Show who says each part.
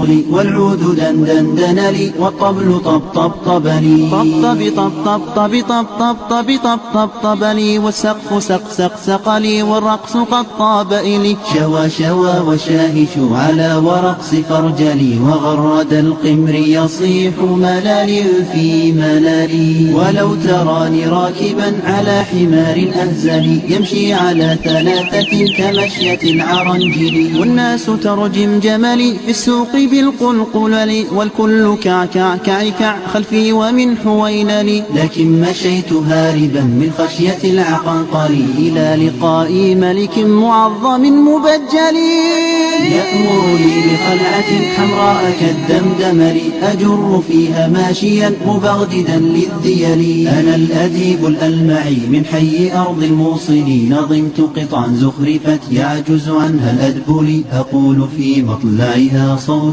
Speaker 1: لي والعود دندن لي والطبل طب لي طب لي والسقف سق لي والرقص قد طاب إلي شوى وشاهش على ورقص فرجلي وغرد القمر يصيح ملالي في ملالي ولو تراني راكبا على حمار أهزلي يمشي على ثلاثة كمشية العرنجل والناس ترجم جملي في السوق بالقلقلل والكل كعكع خلفي ومن حوينلي لكن مشيت هاربا من خشية العقنقل إلى لقاء ملك معظم مبجل يأمرني بقلعة حمراء كالدمدمل أجر فيها ماشيا مبغددا للذيل أنا الأديب الألمعي من حي أرض الموصل نظمت قطعا زخرفت يعجز عنها الأدبل أقول في مطلعها صوت